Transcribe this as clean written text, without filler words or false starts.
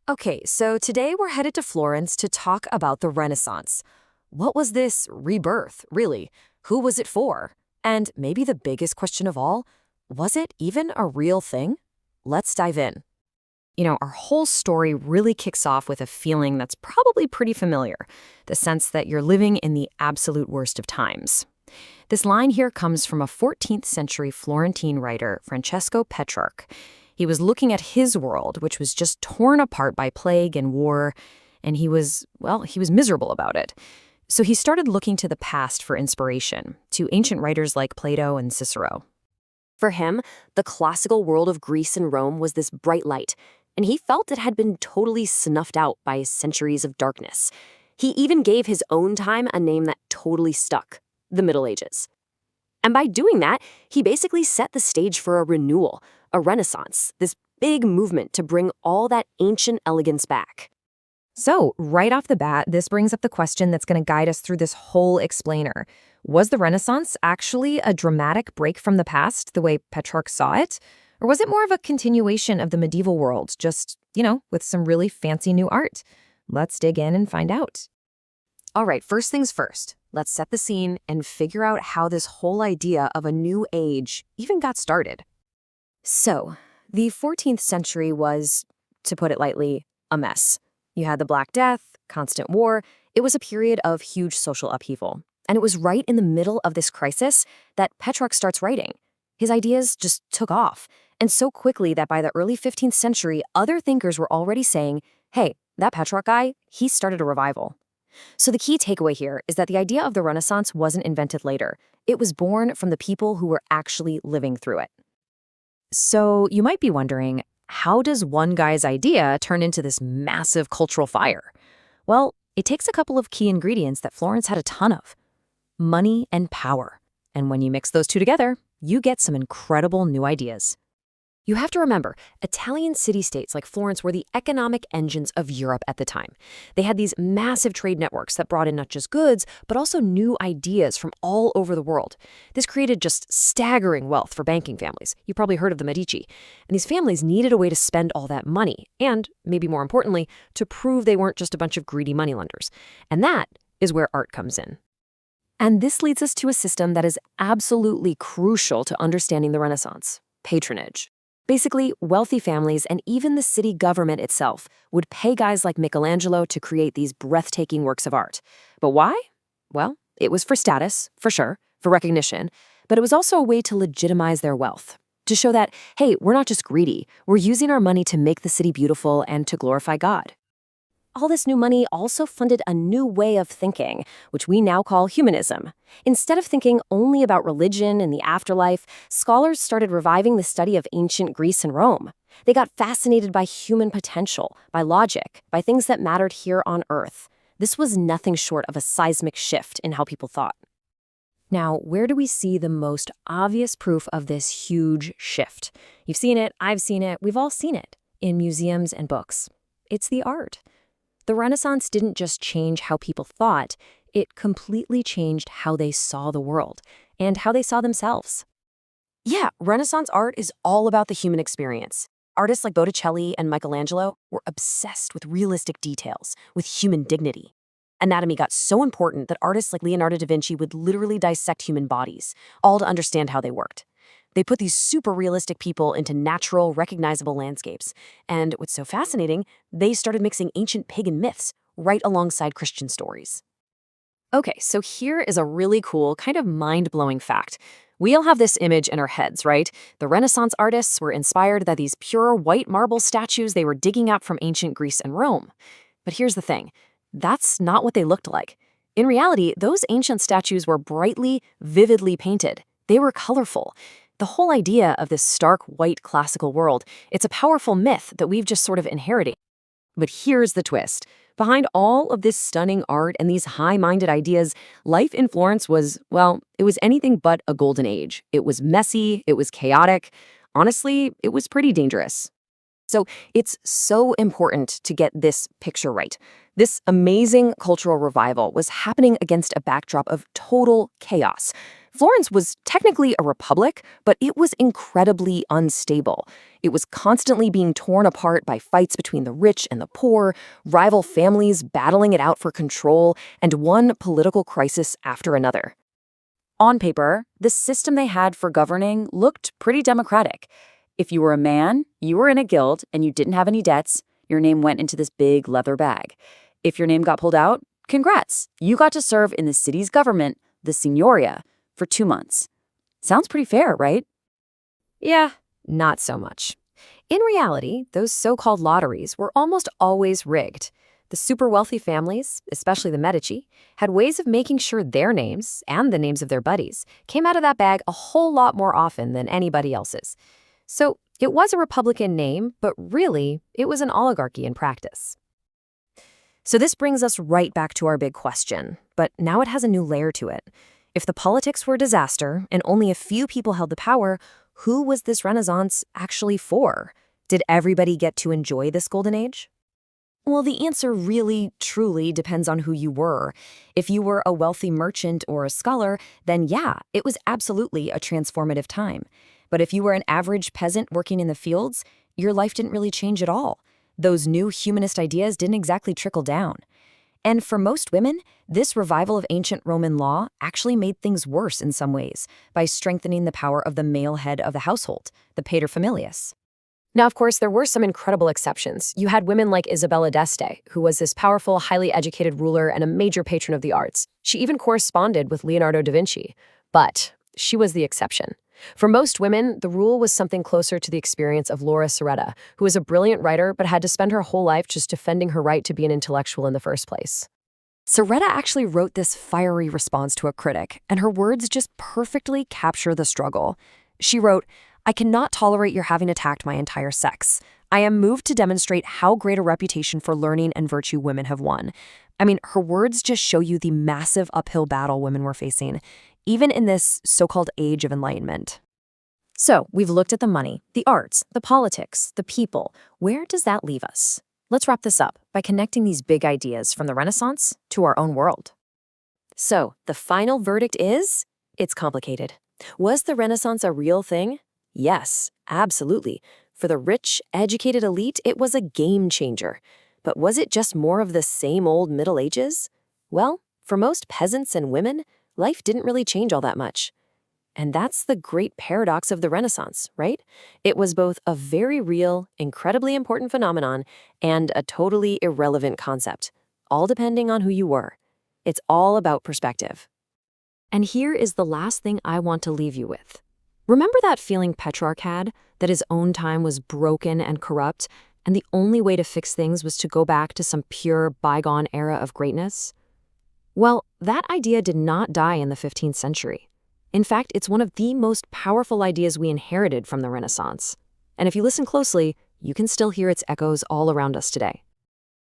Okay, so today we're headed to Florence to talk about the Renaissance. What was this rebirth, really? Who was it for? And maybe the biggest question of all, was it even a real thing? Let's dive in. Our whole story really kicks off with a feeling that's probably pretty familiar, the sense that you're living in the absolute worst of times. This line here comes from a 14th century Florentine writer, Francesco Petrarch. He was looking at his world, which was just torn apart by plague and war, and he was miserable about it. So he started looking to the past for inspiration, to ancient writers like Plato and Cicero. For him, the classical world of Greece and Rome was this bright light, and he felt it had been totally snuffed out by centuries of darkness. He even gave his own time a name that totally stuck: the Middle Ages. And by doing that, he basically set the stage for a renewal, a renaissance, this big movement to bring all that ancient elegance back. So, right off the bat, this brings up the question that's going to guide us through this whole explainer. Was the Renaissance actually a dramatic break from the past, the way Petrarch saw it? Or was it more of a continuation of the medieval world, just, with some really fancy new art? Let's dig in and find out. All right, first things first. Let's set the scene and figure out how this whole idea of a new age even got started. So, the 14th century was, to put it lightly, a mess. You had the Black Death, constant war. It was a period of huge social upheaval. And it was right in the middle of this crisis that Petrarch starts writing. His ideas just took off, and so quickly that by the early 15th century, other thinkers were already saying, hey, that Petrarch guy, he started a revival. So the key takeaway here is that the idea of the Renaissance wasn't invented later. It was born from the people who were actually living through it. So you might be wondering, how does one guy's idea turn into this massive cultural fire? Well, it takes a couple of key ingredients that Florence had a ton of: money and power. And when you mix those two together, you get some incredible new ideas. You have to remember, Italian city-states like Florence were the economic engines of Europe at the time. They had these massive trade networks that brought in not just goods, but also new ideas from all over the world. This created just staggering wealth for banking families. You probably heard of the Medici. And these families needed a way to spend all that money, and, maybe more importantly, to prove they weren't just a bunch of greedy moneylenders. And that is where art comes in. And this leads us to a system that is absolutely crucial to understanding the Renaissance: patronage. Basically, wealthy families and even the city government itself would pay guys like Michelangelo to create these breathtaking works of art. But why? Well, it was for status, for sure, for recognition, but it was also a way to legitimize their wealth, to show that, hey, we're not just greedy, we're using our money to make the city beautiful and to glorify God. All this new money also funded a new way of thinking, which we now call humanism. Instead of thinking only about religion and the afterlife, scholars started reviving the study of ancient Greece and Rome. They got fascinated by human potential, by logic, by things that mattered here on Earth. This was nothing short of a seismic shift in how people thought. Now, where do we see the most obvious proof of this huge shift? You've seen it, I've seen it, we've all seen it, in museums and books. It's the art. The Renaissance didn't just change how people thought, it completely changed how they saw the world and how they saw themselves. Yeah, Renaissance art is all about the human experience. Artists like Botticelli and Michelangelo were obsessed with realistic details, with human dignity. Anatomy got so important that artists like Leonardo da Vinci would literally dissect human bodies, all to understand how they worked. They put these super realistic people into natural, recognizable landscapes. And what's so fascinating, they started mixing ancient pagan myths right alongside Christian stories. Okay, so here is a really cool, kind of mind-blowing fact. We all have this image in our heads, right? The Renaissance artists were inspired by these pure white marble statues they were digging up from ancient Greece and Rome. But here's the thing. That's not what they looked like. In reality, those ancient statues were brightly, vividly painted. They were colorful. The whole idea of this stark white classical world, it's a powerful myth that we've just sort of inherited. But here's the twist. Behind all of this stunning art and these high-minded ideas, life in Florence was, well, it was anything but a golden age. It was messy, it was chaotic. Honestly, it was pretty dangerous. So it's so important to get this picture right. This amazing cultural revival was happening against a backdrop of total chaos. Florence was technically a republic, but it was incredibly unstable. It was constantly being torn apart by fights between the rich and the poor, rival families battling it out for control, and one political crisis after another. On paper, the system they had for governing looked pretty democratic. If you were a man, you were in a guild, and you didn't have any debts, your name went into this big leather bag. If your name got pulled out, congrats, you got to serve in the city's government, the Signoria, for 2 months. Sounds pretty fair, right? Yeah, not so much. In reality, those so-called lotteries were almost always rigged. The super wealthy families, especially the Medici, had ways of making sure their names, and the names of their buddies, came out of that bag a whole lot more often than anybody else's. So it was a republican name, but really, it was an oligarchy in practice. So this brings us right back to our big question, but now it has a new layer to it. If the politics were a disaster and only a few people held the power, who was this Renaissance actually for? Did everybody get to enjoy this golden age? Well, the answer really, truly depends on who you were. If you were a wealthy merchant or a scholar, then yeah, it was absolutely a transformative time. But if you were an average peasant working in the fields, your life didn't really change at all. Those new humanist ideas didn't exactly trickle down. And for most women, this revival of ancient Roman law actually made things worse in some ways by strengthening the power of the male head of the household, the paterfamilias. Now, of course, there were some incredible exceptions. You had women like Isabella d'Este, who was this powerful, highly educated ruler and a major patron of the arts. She even corresponded with Leonardo da Vinci. But she was the exception. For most women, the rule was something closer to the experience of Laura Serreta, who was a brilliant writer but had to spend her whole life just defending her right to be an intellectual in the first place. Serreta actually wrote this fiery response to a critic, and her words just perfectly capture the struggle. She wrote, "I cannot tolerate your having attacked my entire sex. I am moved to demonstrate how great a reputation for learning and virtue women have won." I mean, her words just show you the massive uphill battle women were facing, even in this so-called age of enlightenment. So, we've looked at the money, the arts, the politics, the people. Where does that leave us? Let's wrap this up by connecting these big ideas from the Renaissance to our own world. So, the final verdict is, it's complicated. Was the Renaissance a real thing? Yes, absolutely. For the rich, educated elite, it was a game changer. But was it just more of the same old Middle Ages? Well, for most peasants and women, life didn't really change all that much. And that's the great paradox of the Renaissance, right? It was both a very real, incredibly important phenomenon and a totally irrelevant concept, all depending on who you were. It's all about perspective. And here is the last thing I want to leave you with. Remember that feeling Petrarch had, that his own time was broken and corrupt, and the only way to fix things was to go back to some pure, bygone era of greatness? Well, that idea did not die in the 15th century. In fact, it's one of the most powerful ideas we inherited from the Renaissance. And if you listen closely, you can still hear its echoes all around us today.